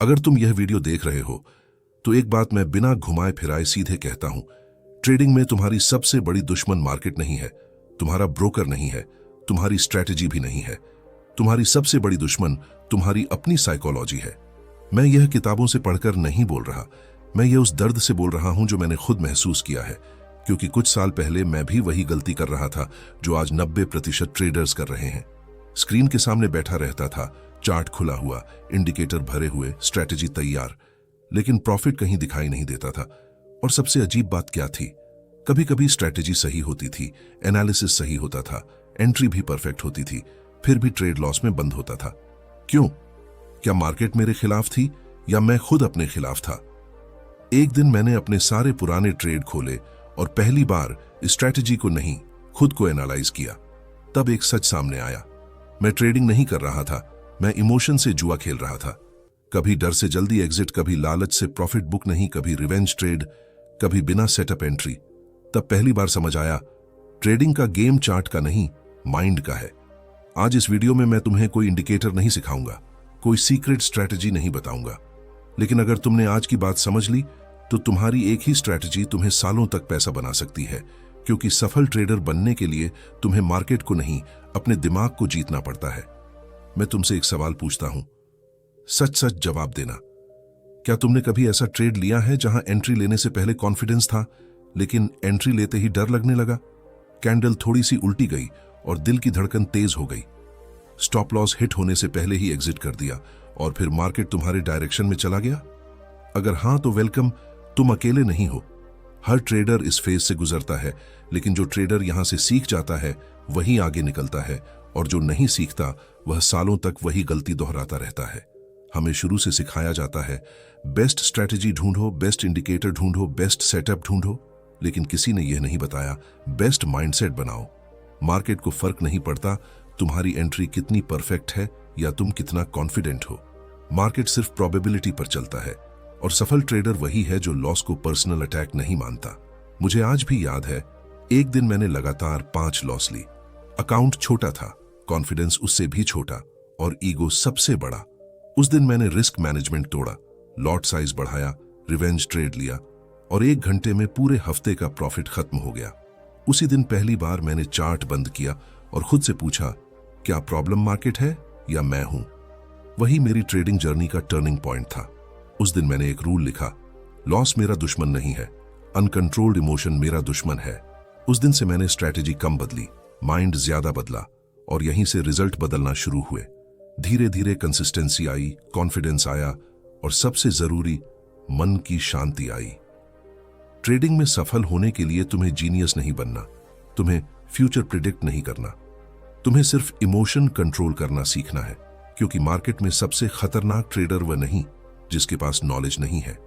अगर तुम यह वीडियो देख रहे हो तो एक बात मैं बिना घुमाए फिराए सीधे कहता हूं, ट्रेडिंग में तुम्हारी सबसे बड़ी दुश्मन मार्केट नहीं है, तुम्हारा ब्रोकर नहीं है, तुम्हारी स्ट्रैटेजी भी नहीं है। तुम्हारी सबसे बड़ी दुश्मन तुम्हारी अपनी साइकोलॉजी है। मैं यह किताबों से पढ़कर नहीं बोल रहा, मैं यह उस दर्द से बोल रहा हूं जो मैंने खुद महसूस किया है, क्योंकि कुछ साल पहले मैं भी वही गलती कर रहा था जो आज 90% ट्रेडर्स कर रहे हैं। स्क्रीन के सामने बैठा रहता था, चार्ट खुला हुआ, इंडिकेटर भरे हुए, स्ट्रैटेजी तैयार, लेकिन प्रॉफिट कहीं दिखाई नहीं देता था। और सबसे अजीब बात क्या थी, कभी कभी स्ट्रैटेजी सही होती थी, एनालिसिस सही होता था, एंट्री भी परफेक्ट होती थी, फिर भी ट्रेड लॉस में बंद होता था। क्यों? क्या मार्केट मेरे खिलाफ थी या मैं खुद अपने खिलाफ था? एक दिन मैंने अपने सारे पुराने ट्रेड खोले और पहली बार स्ट्रैटेजी को नहीं, खुद को एनालाइज किया। तब एक सच सामने आया, मैं ट्रेडिंग नहीं कर रहा था, मैं इमोशन से जुआ खेल रहा था। कभी डर से जल्दी एग्जिट, कभी लालच से प्रॉफिट बुक नहीं, कभी रिवेंज ट्रेड, कभी बिना सेटअप एंट्री। तब पहली बार समझ आया, ट्रेडिंग का गेम चार्ट का नहीं, माइंड का है। आज इस वीडियो में मैं तुम्हें कोई इंडिकेटर नहीं सिखाऊंगा, कोई सीक्रेट स्ट्रैटेजी नहीं बताऊंगा, लेकिन अगर तुमने आज की बात समझ ली तो तुम्हारी एक ही स्ट्रैटेजी तुम्हें सालों तक पैसा बना सकती है। क्योंकि सफल ट्रेडर बनने के लिए तुम्हें मार्केट को नहीं, अपने दिमाग को जीतना पड़ता है। मैं तुमसे एक सवाल पूछता हूं, सच सच जवाब देना। क्या तुमने कभी ऐसा ट्रेड लिया है जहां एंट्री लेने से पहले कॉन्फिडेंस था, लेकिन एंट्री लेते ही डर लगने लगा? कैंडल थोड़ी सी उल्टी गई और दिल की धड़कन तेज हो गई। स्टॉप लॉस हिट होने से पहले ही एग्जिट कर दिया और फिर मार्केट तुम्हारे डायरेक्शन में चला गया? अगर हां तो वेलकम, तुम अकेले नहीं हो। हर ट्रेडर इस फेज से गुजरता है, लेकिन जो ट्रेडर यहां से सीख जाता है वही आगे निकलता है, और जो नहीं सीखता वह सालों तक वही गलती दोहराता रहता है। हमें शुरू से सिखाया जाता है, बेस्ट स्ट्रैटेजी ढूंढो, बेस्ट इंडिकेटर ढूंढो, बेस्ट सेटअप ढूंढो, लेकिन किसी ने यह नहीं बताया बेस्ट माइंडसेट बनाओ। मार्केट को फर्क नहीं पड़ता तुम्हारी एंट्री कितनी परफेक्ट है या तुम कितना कॉन्फिडेंट हो। मार्केट सिर्फ प्रोबेबिलिटी पर चलता है, और सफल ट्रेडर वही है जो लॉस को पर्सनल अटैक नहीं मानता। मुझे आज भी याद है, एक दिन मैंने लगातार 5 लॉस ली। अकाउंट छोटा था, कॉन्फिडेंस उससे भी छोटा, और ईगो सबसे बड़ा। उस दिन मैंने रिस्क मैनेजमेंट तोड़ा, लॉट साइज बढ़ाया, रिवेंज ट्रेड लिया, और 1 घंटे में पूरे हफ्ते का प्रॉफिट खत्म हो गया। उसी दिन पहली बार मैंने चार्ट बंद किया और खुद से पूछा, क्या प्रॉब्लम मार्केट है या मैं हूं? वही मेरी ट्रेडिंग जर्नी का टर्निंग पॉइंट था। उस दिन मैंने एक रूल लिखा, लॉस मेरा दुश्मन नहीं है, अनकंट्रोल्ड इमोशन मेरा दुश्मन है। उस दिन से मैंने स्ट्रैटेजी कम बदली, माइंड ज्यादा बदला, और यहीं से रिजल्ट बदलना शुरू हुए। धीरे धीरे कंसिस्टेंसी आई, कॉन्फिडेंस आया, और सबसे जरूरी, मन की शांति आई। ट्रेडिंग में सफल होने के लिए तुम्हें जीनियस नहीं बनना, तुम्हें फ्यूचर प्रिडिक्ट नहीं करना, तुम्हें सिर्फ इमोशन कंट्रोल करना सीखना है। क्योंकि मार्केट में सबसे खतरनाक ट्रेडर वह नहीं जिसके पास नॉलेज नहीं है,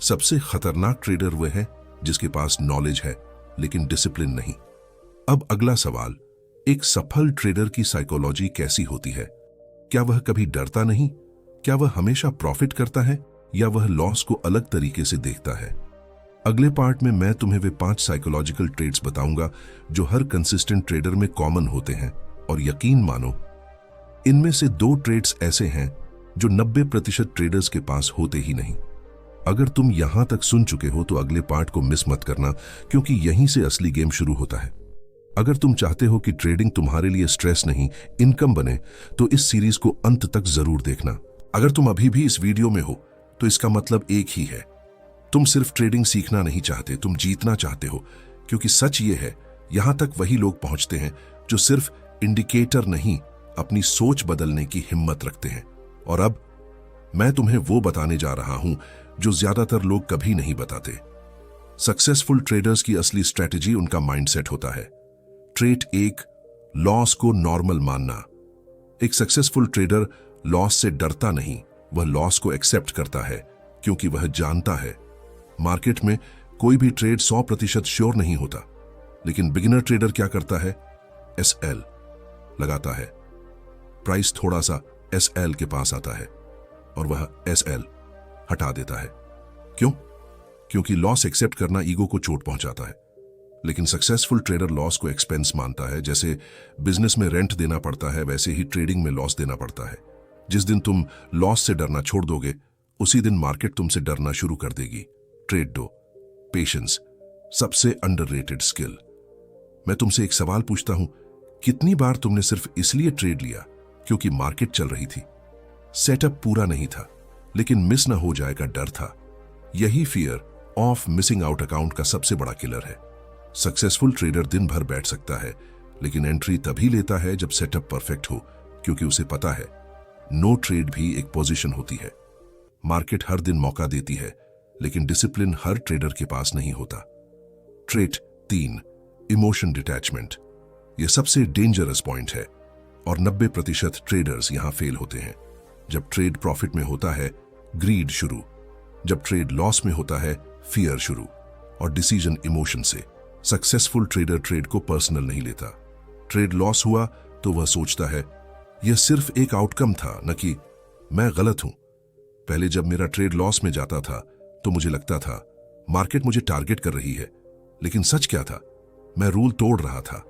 सबसे खतरनाक ट्रेडर वह है जिसके पास नॉलेज है लेकिन डिसिप्लिन नहीं। अब अगला सवाल, एक सफल ट्रेडर की साइकोलॉजी कैसी होती है? क्या वह कभी डरता नहीं? क्या वह हमेशा प्रॉफिट करता है, या वह लॉस को अलग तरीके से देखता है? अगले पार्ट में मैं तुम्हें वे 5 साइकोलॉजिकल ट्रेड्स बताऊंगा जो हर कंसिस्टेंट ट्रेडर में कॉमन होते हैं, और यकीन मानो इनमें से 2 ट्रेड्स ऐसे हैं जो 90% ट्रेडर्स के पास होते ही नहीं। अगर तुम यहां तक सुन चुके हो तो अगले पार्ट को मिस मत करना, क्योंकि यहीं से असली गेम शुरू होता है। अगर तुम चाहते हो कि ट्रेडिंग तुम्हारे लिए स्ट्रेस नहीं, इनकम बने, तो इस सीरीज को अंत तक जरूर देखना। अगर तुम अभी भी इस वीडियो में हो तो इसका मतलब एक ही है, तुम सिर्फ ट्रेडिंग सीखना नहीं चाहते, तुम जीतना चाहते हो। क्योंकि सच ये है, यहां तक वही लोग पहुंचते हैं जो सिर्फ इंडिकेटर नहीं, अपनी सोच बदलने की हिम्मत रखते हैं। और अब मैं तुम्हें वो बताने जा रहा हूं जो ज्यादातर लोग कभी नहीं बताते। सक्सेसफुल ट्रेडर्स की असली स्ट्रैटेजी उनका माइंडसेट होता है। ट्रेट 1, लॉस को नॉर्मल मानना। एक सक्सेसफुल ट्रेडर लॉस से डरता नहीं, वह लॉस को एक्सेप्ट करता है, क्योंकि वह जानता है मार्केट में कोई भी ट्रेड 100% श्योर नहीं होता। लेकिन बिगिनर ट्रेडर क्या करता है? SL लगाता है। प्राइस थोड़ा सा SL के पास आता है और वह SL हटा देता है। क्यों? क्योंकि लॉस एक्सेप्ट करना ईगो को चोट पहुंचाता है। लेकिन सक्सेसफुल ट्रेडर लॉस को एक्सपेंस मानता है। जैसे बिजनेस में रेंट देना पड़ता है, वैसे ही ट्रेडिंग में लॉस देना पड़ता है। जिस दिन तुम लॉस से डरना छोड़ दोगे, उसी दिन मार्केट तुमसे डरना शुरू कर देगी। ट्रेड दो। पेशेंस सबसे अंडररेटेड स्किल। मैं तुमसे एक सवाल पूछता हूं, कितनी बार तुमने सिर्फ इसलिए ट्रेड लिया क्योंकि मार्केट चल रही थी? सेटअप पूरा नहीं था, लेकिन मिस ना हो जाएगा डर था। यही fear of missing out account का सबसे बड़ा किलर है। सक्सेसफुल ट्रेडर दिन भर बैठ सकता है, लेकिन एंट्री तभी लेता है जब सेटअप परफेक्ट हो, क्योंकि उसे पता है नो ट्रेड भी एक पोजीशन होती है। मार्केट हर दिन मौका देती है, लेकिन डिसिप्लिन हर ट्रेडर के पास नहीं होता। Trade 3, emotion detachment. यह सबसे डेंजरस पॉइंट है और 90% ट्रेडर्स यहां फेल होते हैं। जब ट्रेड प्रॉफिट में होता है, ग्रीड शुरू। जब ट्रेड लॉस में होता है, फियर शुरू। और डिसीजन इमोशन से। सक्सेसफुल ट्रेडर ट्रेड को पर्सनल नहीं लेता। ट्रेड लॉस हुआ तो वह सोचता है यह सिर्फ एक आउटकम था, न कि मैं गलत हूं। पहले जब मेरा ट्रेड लॉस में जाता था तो मुझे लगता था मार्केट मुझे टारगेट कर रही है, लेकिन सच क्या था? मैं रूल तोड़ रहा था।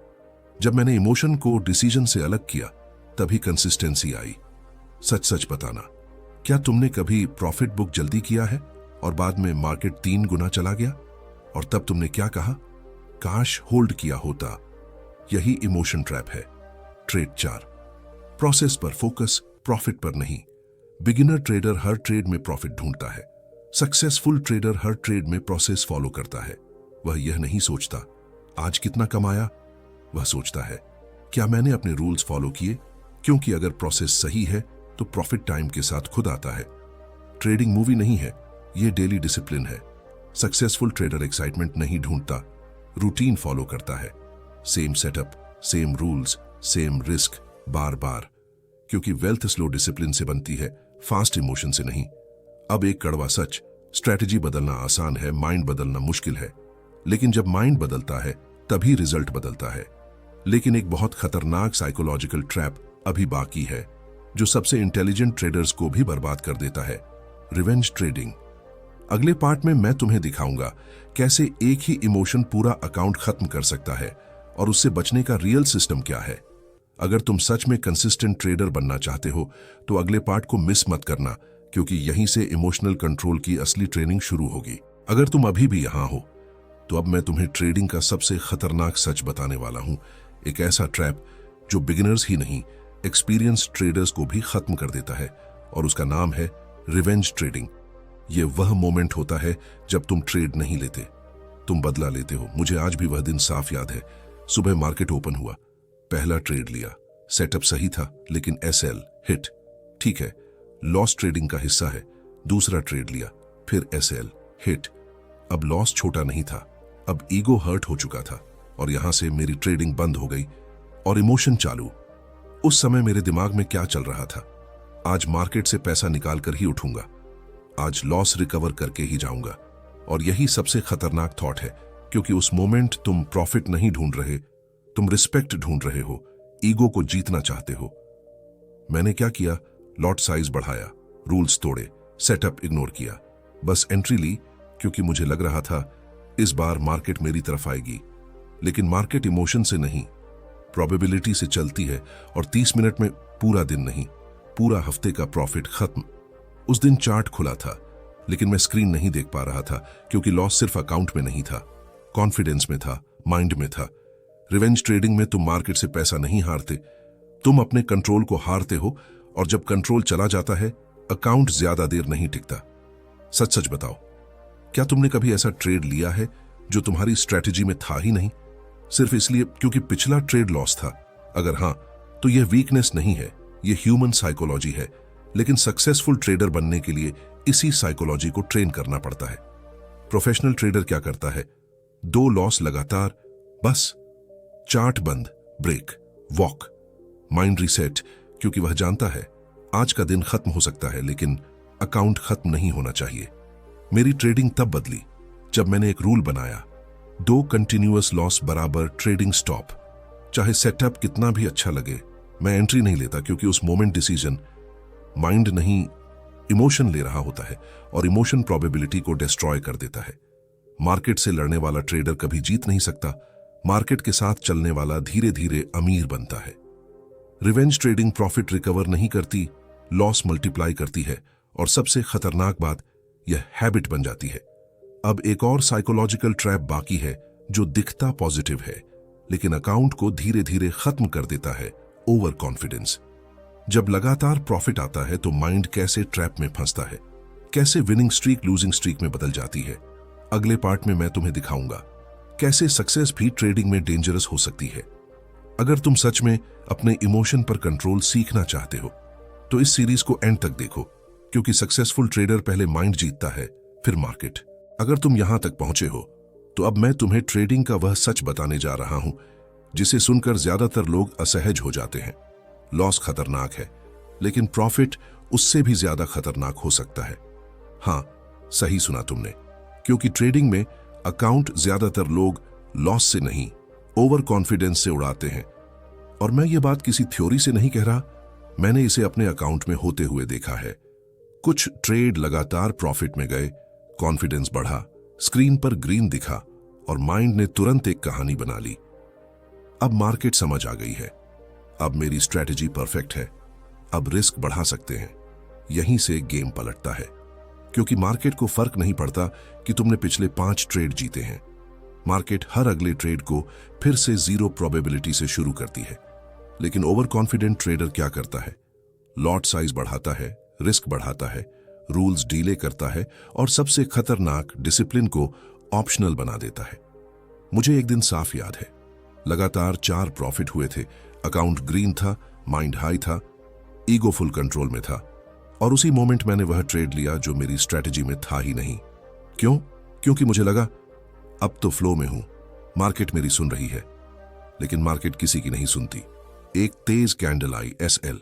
जब मैंने इमोशन को डिसीजन से अलग किया, तभी कंसिस्टेंसी आई। सच सच बताना, क्या तुमने कभी प्रॉफिट बुक जल्दी किया है और बाद में मार्केट 3 गुना चला गया? और तब तुमने क्या कहा? काश होल्ड किया होता। यही इमोशन ट्रैप है। ट्रेड 4, प्रोसेस पर फोकस, प्रॉफिट पर नहीं। बिगिनर ट्रेडर हर ट्रेड में प्रॉफिट ढूंढता है। सक्सेसफुल ट्रेडर हर ट्रेड में प्रोसेस फॉलो करता है। वह यह नहीं सोचता आज कितना कमाया, वह सोचता है क्या मैंने अपने रूल्स फॉलो किए, क्योंकि अगर प्रोसेस सही है तो प्रॉफिट टाइम के साथ खुद आता है। ट्रेडिंग मूवी नहीं है, यह डेली डिसिप्लिन है। सक्सेसफुल ट्रेडर एक्साइटमेंट नहीं ढूंढता, रूटीन फॉलो करता है। Same setup, same rules, same risk, बार बार। क्योंकि वेल्थ स्लो डिसिप्लिन से बनती है, फास्ट इमोशन से नहीं। अब एक कड़वा सच, स्ट्रैटेजी बदलना आसान है, माइंड बदलना मुश्किल है। लेकिन जब माइंड बदलता है तभी रिजल्ट बदलता है। लेकिन एक बहुत खतरनाक साइकोलॉजिकल ट्रैप अभी बाकी है, जो सबसे इंटेलिजेंट ट्रेडर्स को भी बर्बाद कर देता है। Revenge trading. अगले पार्ट में मैं तुम्हें दिखाऊंगा कैसे एक ही इमोशन पूरा अकाउंट खत्म कर सकता है और उससे बचने का रियल सिस्टम क्या है। अगर तुम सच में कंसिस्टेंट ट्रेडर बनना चाहते हो तो अगले पार्ट को मिस मत करना, क्योंकि यहीं से इमोशनल कंट्रोल की असली ट्रेनिंग शुरू होगी। अगर तुम अभी भी यहां हो तो अब मैं तुम्हें ट्रेडिंग का सबसे खतरनाक सच बताने वाला हूं। एक ऐसा ट्रैप जो बिगिनर्स ही नहीं, एक्सपीरियंस ट्रेडर्स को भी खत्म कर देता है, और उसका नाम है रिवेंज ट्रेडिंग। यह वह मोमेंट होता है जब तुम ट्रेड नहीं लेते, तुम बदला लेते हो। मुझे आज भी वह दिन साफ याद है। सुबह मार्केट ओपन हुआ, पहला ट्रेड लिया। सेटअप सही था, लेकिन एसएल हिट। ठीक है, लॉस ट्रेडिंग का हिस्सा है। दूसरा ट्रेड लिया, फिर एसएल हिट। अब लॉस छोटा नहीं था, अब ईगो हर्ट हो चुका था, और यहां से मेरी ट्रेडिंग बंद हो गई और इमोशन चालू। उस समय मेरे दिमाग में क्या चल रहा था? आज मार्केट से पैसा निकाल कर ही उठूंगा, आज लॉस रिकवर करके ही जाऊंगा। और यही सबसे खतरनाक थॉट है, क्योंकि उस मोमेंट तुम प्रॉफिट नहीं ढूंढ रहे, तुम रिस्पेक्ट ढूंढ रहे हो, ईगो को जीतना चाहते हो। मैंने क्या किया? लॉट साइज बढ़ाया, रूल्स तोड़े, सेटअप इग्नोर किया, बस एंट्री ली, क्योंकि मुझे लग रहा था इस बार मार्केट मेरी तरफ आएगी। लेकिन मार्केट इमोशन से नहीं, प्रोबेबिलिटी से चलती है, और 30 मिनट में पूरा दिन नहीं, पूरा हफ्ते का प्रॉफिट खत्म। उस दिन चार्ट खुला था, लेकिन मैं स्क्रीन नहीं देख पा रहा था, क्योंकि लॉस सिर्फ अकाउंट में नहीं था, कॉन्फिडेंस में था, माइंड में था। रिवेंज ट्रेडिंग में तुम मार्केट से पैसा नहीं हारते, तुम अपने कंट्रोल को हारते हो, और जब कंट्रोल चला जाता है, अकाउंट ज्यादा देर नहीं टिकता। सच सच बताओ, क्या तुमने कभी ऐसा ट्रेड लिया है जो तुम्हारी स्ट्रैटेजी में था ही नहीं, सिर्फ इसलिए क्योंकि पिछला ट्रेड लॉस था? अगर हां, तो यह वीकनेस नहीं है, यह ह्यूमन साइकोलॉजी है। लेकिन सक्सेसफुल ट्रेडर बनने के लिए इसी साइकोलॉजी को ट्रेन करना पड़ता है। प्रोफेशनल ट्रेडर क्या करता है? 2 लॉस लगातार, बस चार्ट बंद, ब्रेक, वॉक, माइंड रिसेट, क्योंकि वह जानता है आज का दिन खत्म हो सकता है, लेकिन अकाउंट खत्म नहीं होना चाहिए। मेरी ट्रेडिंग तब बदली जब मैंने एक रूल बनाया, 2 कंटिन्यूअस लॉस बराबर ट्रेडिंग स्टॉप। चाहे सेटअप कितना भी अच्छा लगे, मैं एंट्री नहीं लेता, क्योंकि उस मोमेंट डिसीजन माइंड नहीं, इमोशन ले रहा होता है, और इमोशन प्रोबेबिलिटी को डिस्ट्रॉय कर देता है। मार्केट से लड़ने वाला ट्रेडर कभी जीत नहीं सकता, मार्केट के साथ चलने वाला धीरे धीरे अमीर बनता है। रिवेंज ट्रेडिंग प्रॉफिट रिकवर नहीं करती, लॉस मल्टीप्लाई करती है, और सबसे खतरनाक बात, यह हैबिट बन जाती है। अब एक और साइकोलॉजिकल ट्रैप बाकी है जो दिखता पॉजिटिव है लेकिन अकाउंट को धीरे धीरे खत्म कर देता है, ओवर कॉन्फिडेंस। जब लगातार प्रॉफिट आता है तो माइंड कैसे ट्रैप में फंसता है, कैसे विनिंग स्ट्रीक लूजिंग स्ट्रीक में बदल जाती है। अगले पार्ट में मैं तुम्हें दिखाऊंगा कैसे सक्सेस भी ट्रेडिंग में डेंजरस हो सकती है। अगर तुम सच में अपने इमोशन पर कंट्रोल सीखना चाहते हो तो इस सीरीज को एंड तक देखो, क्योंकि सक्सेसफुल ट्रेडर पहले माइंड जीतता है फिर मार्केट। अगर तुम यहां तक पहुंचे हो तो अब मैं तुम्हें ट्रेडिंग का वह सच बताने जा रहा हूं जिसे सुनकर ज्यादातर लोग असहज हो जाते हैं। लॉस खतरनाक है लेकिन प्रॉफिट उससे भी ज्यादा खतरनाक हो सकता है। हां, सही सुना तुमने, क्योंकि ट्रेडिंग में अकाउंट ज्यादातर लोग लॉस से नहीं, ओवर कॉन्फिडेंस से उड़ाते हैं। और मैं ये बात किसी थ्योरी से नहीं कह रहा, मैंने इसे अपने अकाउंट में होते हुए देखा है। कुछ ट्रेड लगातार प्रॉफिट में गए, कॉन्फिडेंस बढ़ा, स्क्रीन पर ग्रीन दिखा और माइंड ने तुरंत एक कहानी बना ली। अब मार्केट समझ आ गई है, अब मेरी स्ट्रैटेजी परफेक्ट है, अब रिस्क बढ़ा सकते हैं। यहीं से गेम पलटता है, क्योंकि मार्केट को फर्क नहीं पड़ता कि तुमने पिछले 5 ट्रेड जीते हैं। मार्केट हर अगले ट्रेड को फिर से 0 प्रोबेबिलिटी से शुरू करती है। लेकिन ओवर कॉन्फिडेंट ट्रेडर क्या करता है? लॉट साइज बढ़ाता है, रिस्क बढ़ाता है, रूल्स डीले करता है और सबसे खतरनाक, डिसिप्लिन को ऑप्शनल बना देता है। मुझे एक दिन साफ याद है, लगातार 4 प्रॉफिट हुए थे, अकाउंट ग्रीन था, माइंड हाई था, ईगो फुल कंट्रोल में था और उसी मोमेंट मैंने वह ट्रेड लिया जो मेरी स्ट्रैटेजी में था ही नहीं। क्यों? क्योंकि मुझे लगा अब तो फ्लो में हूं, मार्केट मेरी सुन रही है। लेकिन मार्केट किसी की नहीं सुनती। एक तेज कैंडल आई, SL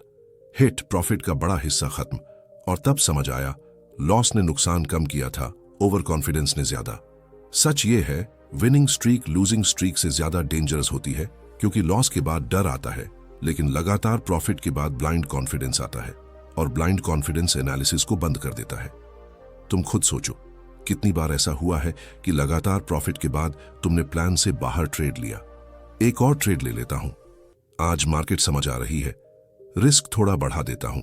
हिट, प्रॉफिट का बड़ा हिस्सा खत्म और तब समझ आया लॉस ने नुकसान कम किया था, ओवर कॉन्फिडेंस ने ज्यादा। सच ये है, विनिंग स्ट्रीक लूजिंग स्ट्रीक से ज्यादा डेंजरस होती है, क्योंकि लॉस के बाद डर आता है लेकिन लगातार प्रॉफिट के बाद ब्लाइंड कॉन्फिडेंस आता है और ब्लाइंड कॉन्फिडेंस एनालिसिस को बंद कर देता है। तुम खुद सोचो, कितनी बार ऐसा हुआ है कि लगातार प्रॉफिट के बाद तुमने प्लान से बाहर ट्रेड लिया। एक और ट्रेड ले लेता हूं, आज मार्केट समझ आ रही है, रिस्क थोड़ा बढ़ा देता हूं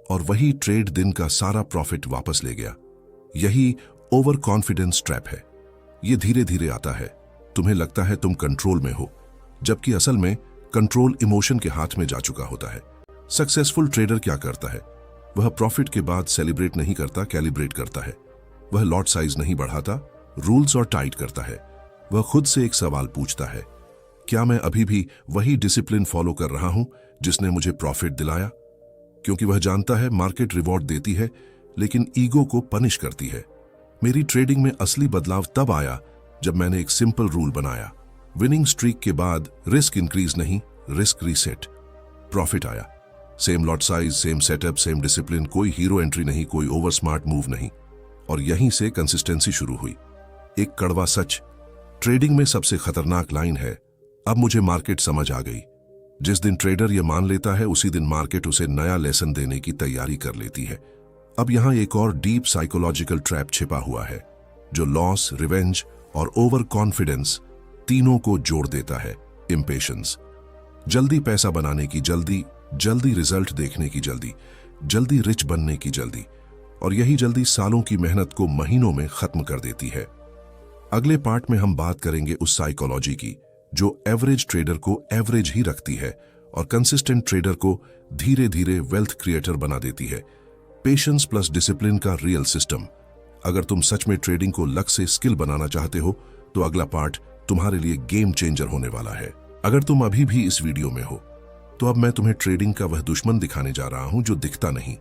और वही ट्रेड दिन का सारा प्रॉफिट वापस ले गया। यही ओवर कॉन्फिडेंस ट्रैप है। यह धीरे धीरे आता है, तुम्हें लगता है तुम कंट्रोल में हो, जबकि असल में कंट्रोल इमोशन के हाथ में जा चुका होता है। सक्सेसफुल ट्रेडर क्या करता है? वह प्रॉफिट के बाद सेलिब्रेट नहीं करता, कैलिब्रेट करता है। वह लॉट साइज नहीं बढ़ाता, रूल्स और टाइट करता है। वह खुद से एक सवाल पूछता है, क्या मैं अभी भी वही डिसिप्लिन फॉलो कर रहा हूं जिसने मुझे प्रॉफिट दिलाया? क्योंकि वह जानता है मार्केट रिवॉर्ड देती है लेकिन ईगो को पनिश करती है। मेरी ट्रेडिंग में असली बदलाव तब आया जब मैंने एक सिंपल रूल बनाया, विनिंग स्ट्रीक के बाद रिस्क इंक्रीज नहीं, रिस्क रीसेट। प्रॉफिट आया, same lot size, same setup, same discipline, कोई हीरो एंट्री नहीं, कोई ओवर स्मार्ट मूव नहीं। और यहीं से कंसिस्टेंसी शुरू हुई। एक कड़वा सच ट्रेडिंग में सबसे खतरनाक लाइन है, अब मुझे मार्केट समझ आ गई। जिस दिन ट्रेडर यह मान लेता है उसी दिन मार्केट उसे नया लेसन देने की तैयारी कर लेती है। अब यहां एक और डीप साइकोलॉजिकल ट्रैप छिपा हुआ है जो लॉस, रिवेंज और ओवर कॉन्फिडेंस तीनों को जोड़ देता है। इम्पेशंस, जल्दी पैसा बनाने की जल्दी, जल्दी रिजल्ट देखने की जल्दी, जल्दी रिच बनने की जल्दी, और यही जल्दी सालों की मेहनत को महीनों में खत्म कर देती है। अगले पार्ट में हम बात करेंगे उस साइकोलॉजी की जो एवरेज ट्रेडर को एवरेज ही रखती है और कंसिस्टेंट ट्रेडर को धीरे धीरे वेल्थ क्रिएटर बना देती है। पेशेंस प्लस डिसिप्लिन का रियल सिस्टम। अगर तुम सच में ट्रेडिंग को लक से स्किल बनाना चाहते हो तो अगला पार्ट तुम्हारे लिए गेम चेंजर होने वाला है। अगर तुम अभी भी इस वीडियो में हो तो अब मैं तुम्हें ट्रेडिंग का वह दुश्मन दिखाने जा रहा हूं जो दिखता नहीं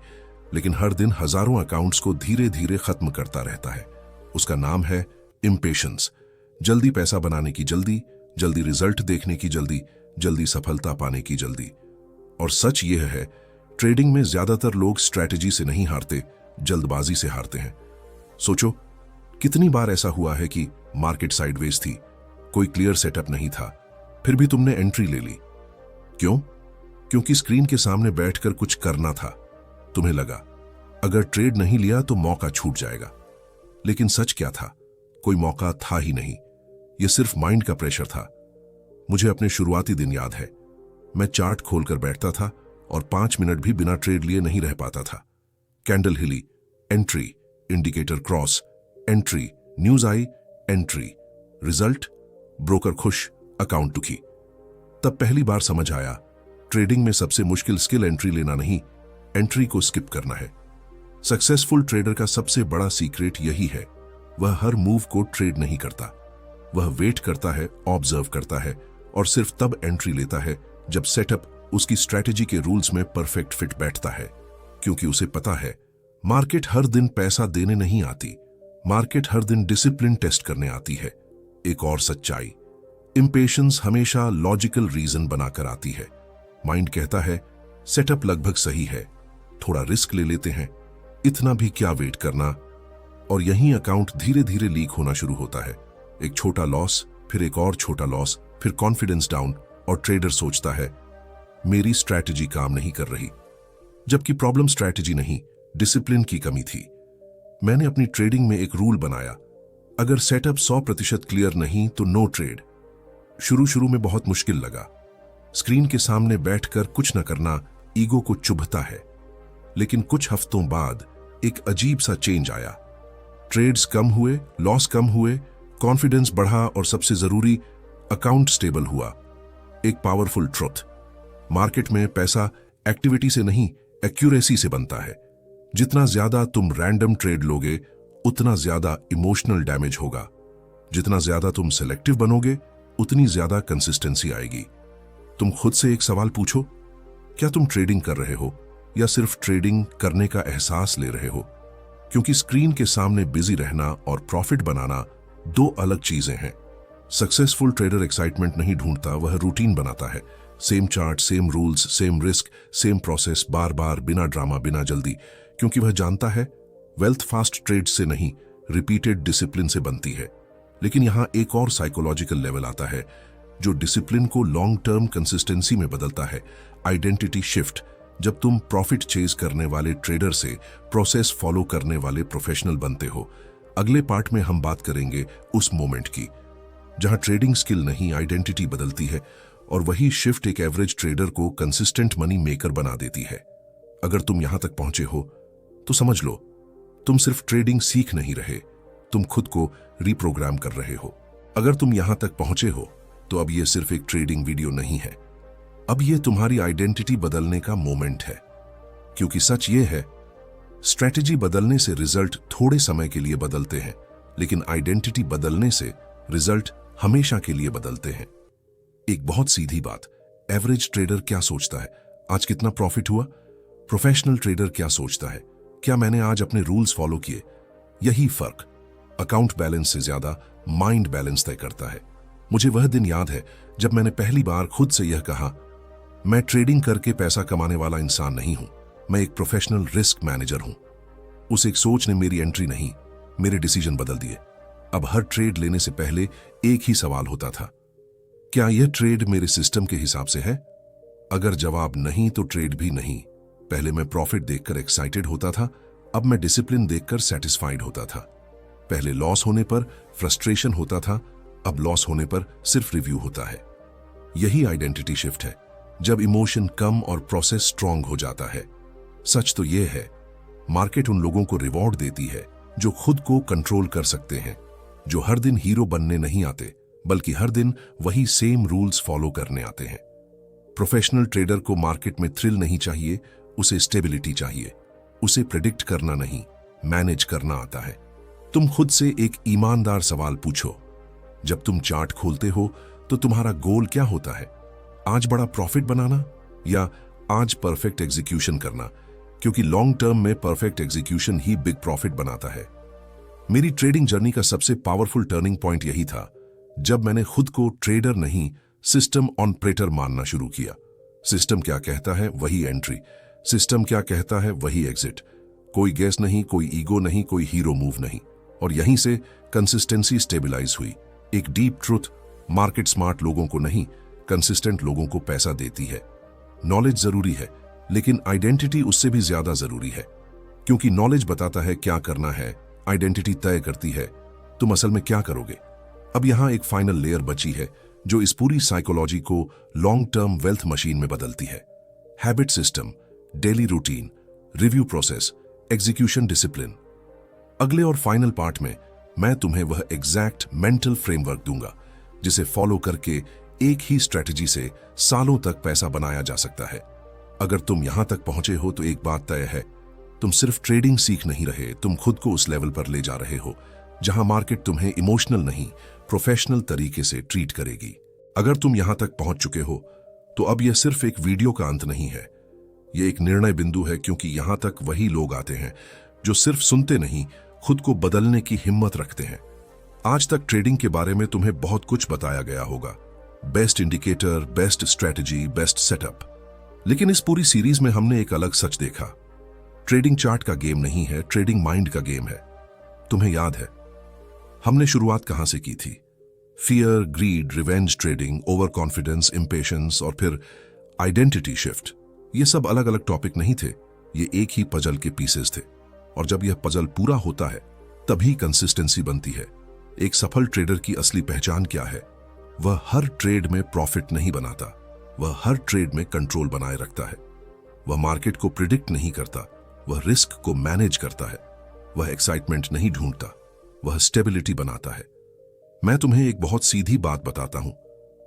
लेकिन हर दिन हजारों अकाउंट्स को धीरे धीरे खत्म करता रहता है। उसका नाम है इम्पेशंस। जल्दी पैसा बनाने की जल्दी, जल्दी रिजल्ट देखने की जल्दी, जल्दी सफलता पाने की जल्दी। और सच यह है, ट्रेडिंग में ज्यादातर लोग स्ट्रैटेजी से नहीं हारते, जल्दबाजी से हारते हैं। सोचो, कितनी बार ऐसा हुआ है कि मार्केट साइडवेज थी, कोई क्लियर सेटअप नहीं था, फिर भी तुमने एंट्री ले ली। क्यों? क्योंकि स्क्रीन के सामने बैठकर कुछ करना था। तुम्हें लगा अगर ट्रेड नहीं लिया तो मौका छूट जाएगा। लेकिन सच क्या था? कोई मौका था ही नहीं, यह सिर्फ माइंड का प्रेशर था। मुझे अपने शुरुआती दिन याद है, मैं चार्ट खोलकर बैठता था और 5 मिनट भी बिना ट्रेड लिए नहीं रह पाता था। कैंडल हिली, entry, indicator cross, entry, news आई, एंट्री, रिजल्ट, ब्रोकर खुश, अकाउंट दुखी। तब पहली बार समझ आया, ट्रेडिंग में सबसे मुश्किल स्किल एंट्री लेना नहीं, एंट्री को स्किप करना है। सक्सेसफुल ट्रेडर का सबसे बड़ा सीक्रेट यही है, वह हर मूव को ट्रेड नहीं करता, वह वेट करता है, ऑब्जर्व करता है और सिर्फ तब एंट्री लेता है जब सेटअप उसकी स्ट्रैटेजी के रूल्स में परफेक्ट फिट बैठता है। क्योंकि उसे पता है, मार्केट हर दिन पैसा देने नहीं आती, मार्केट हर दिन डिसिप्लिन टेस्ट करने आती है। एक और सच्चाई, इंपेशेंस हमेशा लॉजिकल रीजन बनाकर आती है। माइंड कहता है सेटअप लगभग सही है, थोड़ा रिस्क ले लेते हैं, इतना भी क्या वेट करना, और यहीं अकाउंट धीरे धीरे लीक होना शुरू होता है। एक छोटा लॉस, फिर एक और छोटा लॉस, फिर कॉन्फिडेंस डाउन, और ट्रेडर सोचता है मेरी स्ट्रैटेजी काम नहीं कर रही। जबकि प्रॉब्लम स्ट्रैटेजी नहीं, डिसिप्लिन की कमी थी। मैंने अपनी ट्रेडिंग में एक रूल बनाया, अगर सेटअप 100% क्लियर नहीं तो नो ट्रेड। शुरू में बहुत मुश्किल लगा, स्क्रीन के सामने बैठकर कुछ न करना ईगो को चुभता है, लेकिन कुछ हफ्तों बाद एक अजीब सा चेंज आया। ट्रेड्स कम हुए, लॉस कम हुए, कॉन्फिडेंस बढ़ा और सबसे जरूरी, अकाउंट स्टेबल हुआ। एक पावरफुल ट्रुथ, मार्केट में पैसा एक्टिविटी से नहीं, एक्यूरेसी से बनता है। जितना ज्यादा तुम रैंडम ट्रेड लोगे, उतना ज्यादा इमोशनल डैमेज होगा। जितना ज्यादा तुम सेलेक्टिव बनोगे, उतनी ज्यादा कंसिस्टेंसी आएगी। तुम खुद से एक सवाल पूछो, क्या तुम ट्रेडिंग कर रहे हो या सिर्फ ट्रेडिंग करने का एहसास ले रहे हो? क्योंकि स्क्रीन के सामने बिजी रहना और प्रॉफिट बनाना दो अलग चीजें हैं। सक्सेसफुल ट्रेडर एक्साइटमेंट नहीं ढूंढता, वह रूटीन बनाता है। Same chart, same rules, same risk, same process, बार बार, बिना ड्रामा, बिना जल्दी। क्योंकि वह जानता है वेल्थ फास्ट ट्रेड से नहीं, रिपीटेड डिसिप्लिन से बनती है। लेकिन यहां एक और साइकोलॉजिकल लेवल आता है जो डिसिप्लिन को लॉन्ग टर्म कंसिस्टेंसी में बदलता है, आइडेंटिटी शिफ्ट। जब तुम प्रॉफिट चेज करने वाले ट्रेडर से प्रोसेस फॉलो करने वाले प्रोफेशनल बनते हो। अगले पार्ट में हम बात करेंगे उस मोमेंट की जहां ट्रेडिंग स्किल नहीं, आइडेंटिटी बदलती है, और वही शिफ्ट एक एवरेज ट्रेडर को कंसिस्टेंट मनी मेकर बना देती है। अगर तुम यहां तक पहुंचे हो तो समझ लो, तुम सिर्फ ट्रेडिंग सीख नहीं रहे, तुम खुद को रिप्रोग्राम कर रहे हो। अगर तुम यहां तक पहुंचे हो तो अब यह सिर्फ एक ट्रेडिंग वीडियो नहीं है, अब यह तुम्हारी आइडेंटिटी बदलने का मोमेंट है। क्योंकि सच यह है, स्ट्रैटेजी बदलने से रिजल्ट थोड़े समय के लिए बदलते हैं, लेकिन आइडेंटिटी बदलने से रिजल्ट हमेशा के लिए बदलते हैं। एक बहुत सीधी बात, एवरेज ट्रेडर क्या सोचता है, आज कितना प्रॉफिट हुआ? प्रोफेशनल ट्रेडर क्या सोचता है, क्या मैंने आज अपने रूल्स फॉलो किए? यही फर्क अकाउंट बैलेंस से ज्यादा माइंड बैलेंस तय करता है। मुझे वह दिन याद है जब मैंने पहली बार खुद से यह कहा, मैं ट्रेडिंग करके पैसा कमाने वाला इंसान नहीं हूं, मैं एक प्रोफेशनल रिस्क मैनेजर हूं। उस एक सोच ने मेरी एंट्री नहीं, मेरे डिसीजन बदल दिए। अब हर ट्रेड लेने से पहले एक ही सवाल होता था, क्या यह ट्रेड मेरे सिस्टम के हिसाब से है? अगर जवाब नहीं तो ट्रेड भी नहीं। पहले मैं प्रॉफिट देखकर एक्साइटेड होता था, अब मैं डिसिप्लिन देखकर सेटिस्फाइड होता था। पहले लॉस होने पर फ्रस्ट्रेशन होता था, अब लॉस होने पर सिर्फ रिव्यू होता है। यही आइडेंटिटी शिफ्ट है, जब इमोशन कम और प्रोसेस स्ट्रांग हो जाता है। सच तो यह है, मार्केट उन लोगों को रिवॉर्ड देती है जो खुद को कंट्रोल कर सकते हैं, जो हर दिन हीरो बनने नहीं आते, बल्कि हर दिन वही सेम रूल्स फॉलो करने आते हैं। प्रोफेशनल ट्रेडर को मार्केट में थ्रिल नहीं चाहिए, उसे स्टेबिलिटी चाहिए। उसे प्रेडिक्ट करना नहीं, मैनेज करना आता है। तुम खुद से एक ईमानदार सवाल पूछो, जब तुम चार्ट खोलते हो तो तुम्हारा गोल क्या होता है? आज बड़ा प्रॉफिट बनाना या आज परफेक्ट एग्जीक्यूशन करना? क्योंकि लॉन्ग टर्म में परफेक्ट एग्जीक्यूशन ही बिग प्रॉफिट बनाता है। मेरी ट्रेडिंग जर्नी का सबसे पावरफुल टर्निंग पॉइंट यही था, जब मैंने खुद को ट्रेडर नहीं, सिस्टम ऑपरेटर मानना शुरू किया। सिस्टम क्या कहता है वही एंट्री, सिस्टम क्या कहता है वही एग्जिट। कोई गैस नहीं, कोई ईगो नहीं, कोई हीरो मूव नहीं। और यहीं से कंसिस्टेंसी स्टेबलाइज हुई। एक डीप ट्रुथ, मार्केट स्मार्ट लोगों को नहीं, कंसिस्टेंट लोगों को पैसा देती है। नॉलेज जरूरी है, लेकिन आइडेंटिटी उससे भी ज्यादा जरूरी है। क्योंकि नॉलेज बताता है क्या करना है, आइडेंटिटी तय करती है तुम असल में क्या करोगे। अब यहां एक फाइनल लेयर बची है जो इस पूरी साइकोलॉजी को लॉन्ग टर्म वेल्थ मशीन में बदलती है। Habit system, daily routine, review process, execution discipline. अगले और फाइनल पार्ट में मैं तुम्हें वह एग्जैक्ट मेंटल फ्रेमवर्क दूंगा जिसे फॉलो करके एक ही स्ट्रेटजी से सालों तक पैसा बनाया जा सकता है। अगर तुम यहां तक पहुंचे हो तो एक बात तय है, तुम सिर्फ ट्रेडिंग सीख नहीं रहे, तुम खुद को उस लेवल पर ले जा रहे हो जहां मार्केट तुम्हें इमोशनल नहीं, प्रोफेशनल तरीके से ट्रीट करेगी। अगर तुम यहां तक पहुंच चुके हो तो अब यह सिर्फ एक वीडियो का अंत नहीं है, यह एक निर्णय बिंदु है, क्योंकि यहां तक वही लोग आते हैं जो सिर्फ सुनते नहीं, खुद को बदलने की हिम्मत रखते हैं। आज तक ट्रेडिंग के बारे में तुम्हें बहुत कुछ बताया गया होगा, best indicator, best strategy, best setup, लेकिन इस पूरी सीरीज में हमने एक अलग सच देखा। ट्रेडिंग चार्ट का गेम नहीं है, ट्रेडिंग माइंड का गेम है। तुम्हें याद है हमने शुरुआत कहां से की थी? Fear, greed, revenge trading, over confidence, impatience और फिर आइडेंटिटी शिफ्ट। ये सब अलग अलग टॉपिक नहीं थे, ये एक ही पजल के पीसेस थे। और जब यह पजल पूरा होता है तभी कंसिस्टेंसी बनती है। एक सफल ट्रेडर की असली पहचान क्या है? वह हर ट्रेड में प्रॉफिट नहीं बनाता, वह हर ट्रेड में कंट्रोल बनाए रखता है। वह मार्केट को प्रिडिक्ट नहीं करता, वह रिस्क को मैनेज करता है। वह एक्साइटमेंट नहीं ढूंढता, वह स्टेबिलिटी बनाता है। मैं तुम्हें एक बहुत सीधी बात बताता हूं,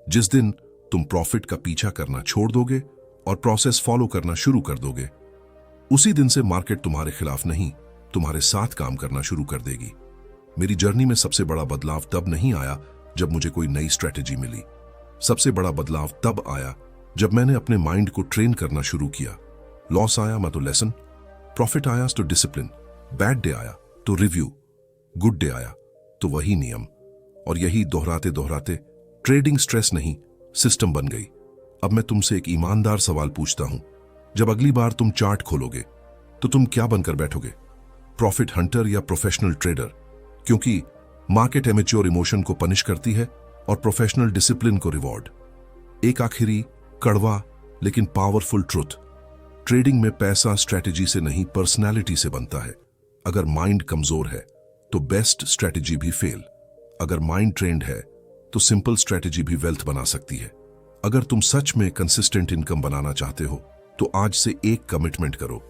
जिस दिन तुम प्रॉफिट का पीछा करना छोड़ दोगे और प्रोसेस फॉलो करना शुरू कर दोगे, उसी दिन से मार्केट तुम्हारे खिलाफ नहीं, तुम्हारे साथ काम करना शुरू कर देगी। मेरी जर्नी में सबसे बड़ा बदलाव तब नहीं आया जब मुझे कोई नई स्ट्रेटेजी मिली। सबसे बड़ा बदलाव तब आया जब मैंने अपने माइंड को ट्रेन करना शुरू किया। लॉस आया मैं तो लेसन, प्रॉफिट आया तो डिसिप्लिन, बैड डे आया तो रिव्यू, गुड डे आया तो वही नियम। और यही दोहराते दोहराते ट्रेडिंग स्ट्रेस नहीं, सिस्टम बन गई। अब मैं तुमसे एक ईमानदार सवाल पूछता हूं, जब अगली बार तुम चार्ट खोलोगे तो तुम क्या बनकर बैठोगे? प्रॉफिट हंटर या प्रोफेशनल ट्रेडर? क्योंकि मार्केट एमेच्योर इमोशन को पनिश करती है और प्रोफेशनल डिसिप्लिन को रिवॉर्ड। एक आखिरी कड़वा लेकिन पावरफुल ट्रुथ, ट्रेडिंग में पैसा स्ट्रेटेजी से नहीं, पर्सनैलिटी से बनता है। अगर माइंड कमजोर है तो बेस्ट स्ट्रेटेजी भी फेल। अगर माइंड ट्रेंड है तो सिंपल स्ट्रेटेजी भी वेल्थ बना सकती है। अगर तुम सच में कंसिस्टेंट इनकम बनाना चाहते हो तो आज से एक कमिटमेंट करो।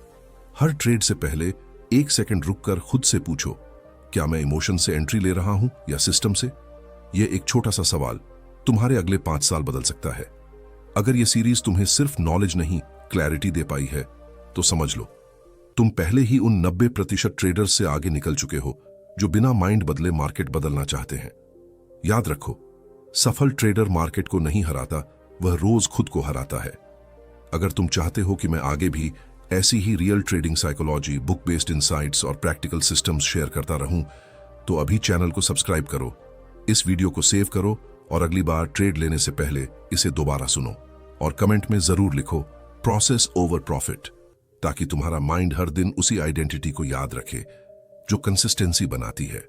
हर ट्रेड से पहले 1 सेकंड रुककर खुद से पूछो, क्या मैं इमोशन से एंट्री ले रहा हूं या सिस्टम से? यह एक छोटा सा सवाल तुम्हारे अगले 5 साल बदल सकता है। अगर यह सीरीज तुम्हें सिर्फ नॉलेज नहीं, क्लैरिटी दे पाई है तो समझ लो तुम पहले ही उन 90% ट्रेडर्स से आगे निकल चुके हो जो बिना माइंड बदले मार्केट बदलना चाहते हैं। याद रखो, सफल ट्रेडर मार्केट को नहीं हराता, वह रोज खुद को हराता है। अगर तुम चाहते हो कि मैं आगे भी ऐसी ही real trading psychology, book based insights और प्रैक्टिकल सिस्टम्स शेयर करता रहूं, तो अभी चैनल को सब्सक्राइब करो, इस वीडियो को सेव करो और अगली बार ट्रेड लेने से पहले इसे दोबारा सुनो और कमेंट में जरूर लिखो प्रोसेस ओवर प्रॉफिट, ताकि तुम्हारा माइंड हर दिन उसी आइडेंटिटी को याद रखे जो कंसिस्टेंसी बनाती है।